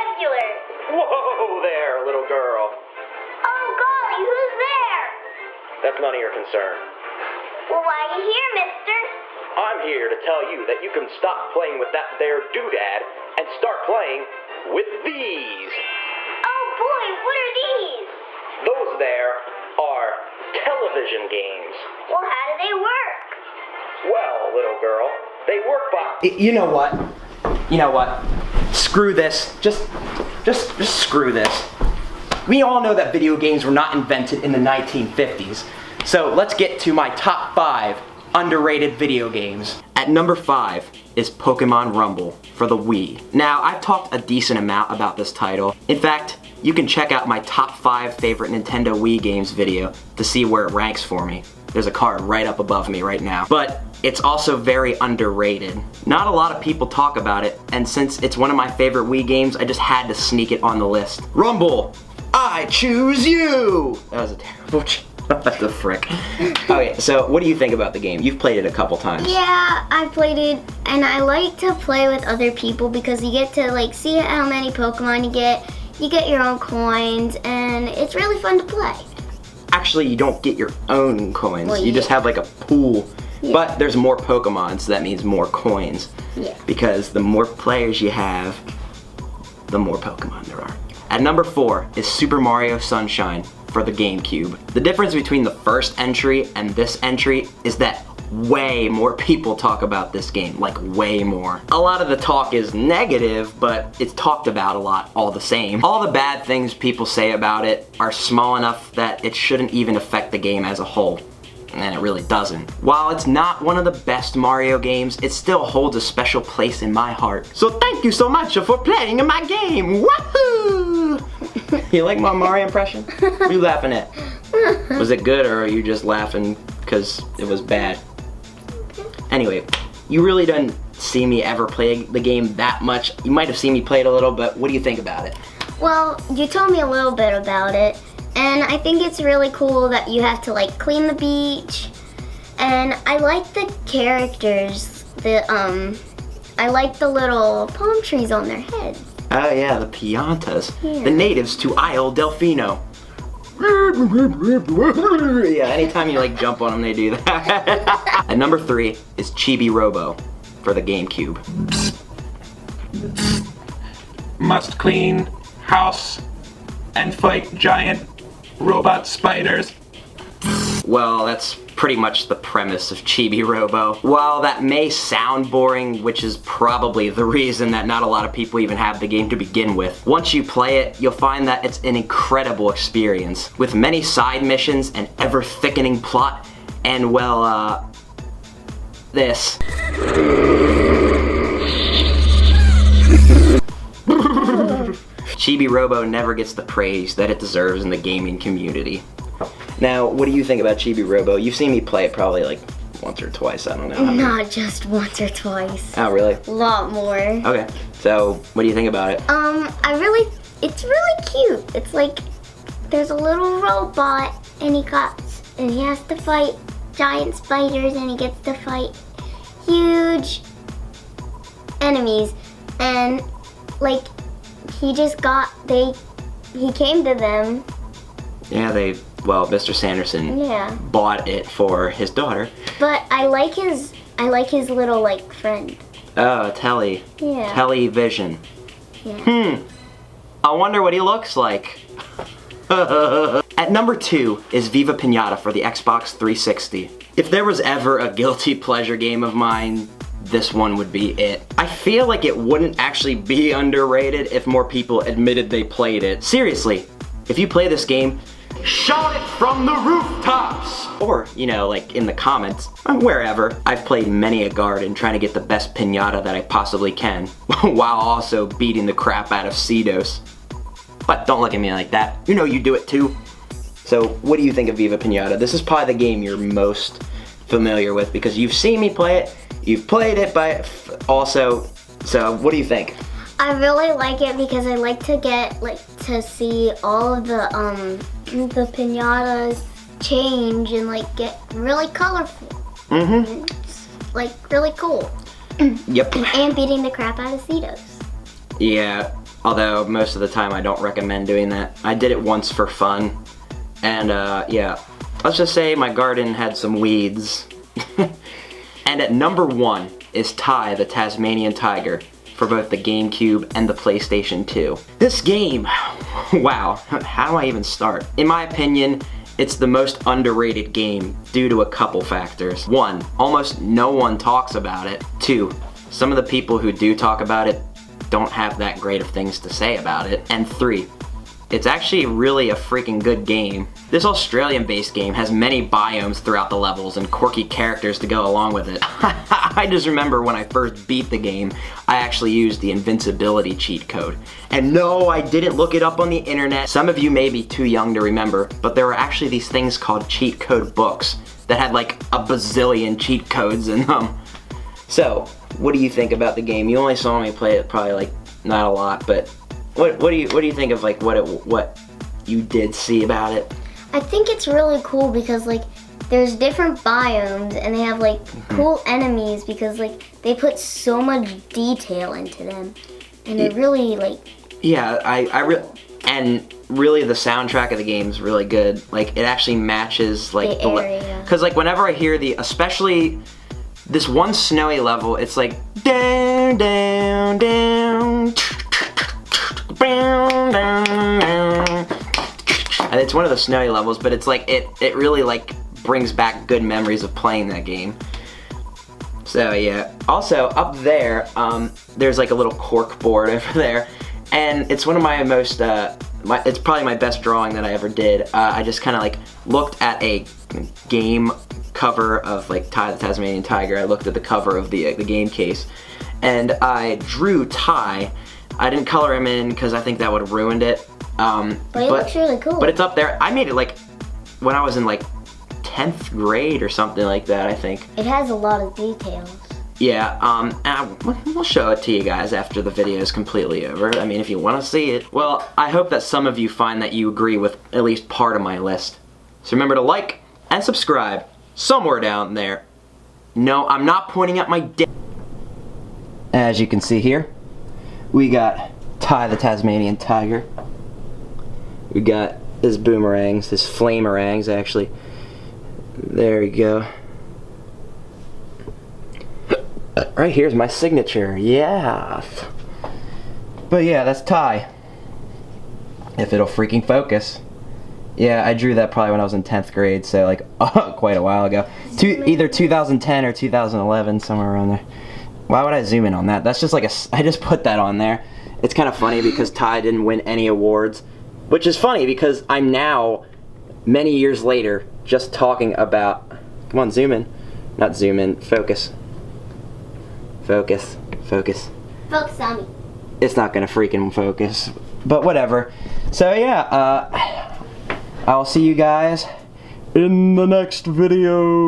regulars. Whoa there, little girl. Oh, golly, who's there? That's none of your concern. Well, why are you here, mister? I'm here to tell you that you can stop playing with that there doodad and start playing with these. Oh, boy, what are these? Those there are television games. Well, how do they work? Well, little girl, they work by... You know what? You know what? Screw this. Just screw this. We all know that video games were not invented in the 1950s. So let's get to my top 5 underrated video games. At number 5 is Pokemon Rumble for the Wii. Now, I've talked a decent amount about this title. In fact, you can check out my top 5 favorite Nintendo Wii games video to see where it ranks for me. There's a card right up above me right now. But it's also very underrated. Not a lot of people talk about it, and since it's one of my favorite Wii games, I just had to sneak it on the list. Rumble, I choose you! That was a terrible joke. What the frick? Okay, so what do you think about the game? You've played it a couple times. Yeah, I played it, and I like to play with other people because you get to like see how many Pokemon you get your own coins, and it's really fun to play. Actually, you don't get your own coins. Well, you just have like a pool. Yeah. But there's more Pokemon, so that means more coins. Yeah. Because the more players you have, the more Pokemon there are. At number 4 is Super Mario Sunshine for the GameCube. The difference between the first entry and this entry is that way more people talk about this game, like way more. A lot of the talk is negative, but it's talked about a lot all the same. All the bad things people say about it are small enough that it shouldn't even affect the game as a whole. And it really doesn't. While it's not one of the best Mario games, it still holds a special place in my heart. So thank you so much for playing in my game. Woohoo! You like my Mario impression? What are you laughing at? Was it good, or are you just laughing because it was bad? Anyway, you really didn't see me ever play the game that much. You might have seen me play it a little, but what do you think about it? Well, you told me a little bit about it, and I think it's really cool that you have to like clean the beach. And I like the characters. I like the little palm trees on their heads. Oh yeah, the Piantas. Yeah. The natives to Isle Delfino. Yeah, anytime you like jump on them, they do that. At number 3 is Chibi Robo for the GameCube. Must clean house and fight giant robot spiders. Well, that's pretty much the premise of Chibi Robo. While that may sound boring, which is probably the reason that not a lot of people even have the game to begin with, once you play it, you'll find that it's an incredible experience, with many side missions, an ever-thickening plot, and well, this. Chibi Robo never gets the praise that it deserves in the gaming community. Now, what do you think about Chibi Robo? You've seen me play it probably like once or twice, I don't know. Not just once or twice. Oh, really? A lot more. Okay, so what do you think about it? It's really cute. It's like, there's a little robot, and he has to fight giant spiders, and he gets to fight huge enemies, and like, he came to them. Yeah, well, Mr. Sanderson bought it for his daughter. But I like his little like friend. Oh, Telly. Yeah. Television. Yeah. I wonder what he looks like. At number 2 is Viva Pinata for the Xbox 360. If there was ever a guilty pleasure game of mine, this one would be it. I feel like it wouldn't actually be underrated if more people admitted they played it. Seriously, if you play this game, shout it from the rooftops! Or, you know, like in the comments, wherever. I've played many a garden trying to get the best pinata that I possibly can, while also beating the crap out of Cedos. But don't look at me like that. You know you do it too. So, what do you think of Viva Pinata? This is probably the game you're most familiar with because you've seen me play it, you've played it, but also, so what do you think? I really like it because I like to see all of the pinatas change and like get really colorful. Mm-hmm. It's like really cool. Yep. And beating the crap out of Cedos. Yeah. Although most of the time I don't recommend doing that. I did it once for fun. And yeah, let's just say my garden had some weeds. And at number 1 is Ty the Tasmanian Tiger for both the GameCube and the PlayStation 2. This game, wow, how do I even start? In my opinion, it's the most underrated game due to a couple factors. 1, almost no one talks about it. 2, some of the people who do talk about it don't have that great of things to say about it. And 3, it's actually really a freaking good game. This Australian-based game has many biomes throughout the levels and quirky characters to go along with it. I just remember when I first beat the game, I actually used the invincibility cheat code. And no, I didn't look it up on the internet. Some of you may be too young to remember, but there were actually these things called cheat code books that had like a bazillion cheat codes in them. So, what do you think about the game? You only saw me play it probably like not a lot, but what do you think of like what you did see about it? I think it's really cool because like there's different biomes and they have like cool enemies because like they put so much detail into them and they're really like. Yeah, and really the soundtrack of the game is really good. Like it actually matches like the area. Because like whenever I hear especially this one snowy level, it's like down down down. And it's one of the snowy levels, but it's like it really like brings back good memories of playing that game. So yeah. Also up there, there's like a little cork board over there, and it's one of my most it's probably my best drawing that I ever did. I just kind of like looked at a game cover of like Ty the Tasmanian Tiger. I looked at the cover of the game case, and I drew Ty. I didn't color him in because I think that would have ruined it. But it looks really cool. But it's up there. I made it like when I was in like 10th grade or something like that, I think. It has a lot of details. Yeah, and we'll show it to you guys after the video is completely over. I mean, if you want to see it. Well, I hope that some of you find that you agree with at least part of my list. So remember to like and subscribe somewhere down there. No, I'm not pointing at my dick. As you can see here, we got Ty the Tasmanian Tiger. We got his boomerangs, his flamerangs actually. There you go. Right here's my signature, yeah. But yeah, that's Ty. If it'll freaking focus. Yeah, I drew that probably when I was in 10th grade, so like quite a while ago. Either 2010 or 2011, somewhere around there. Why would I zoom in on that? That's just like I just put that on there. It's kind of funny because Ty didn't win any awards, which is funny because I'm now, many years later, just talking about, come on, zoom in. Not zoom in, focus. Focus, focus. Focus on me. It's not gonna freaking focus, but whatever. So yeah, I'll see you guys in the next video.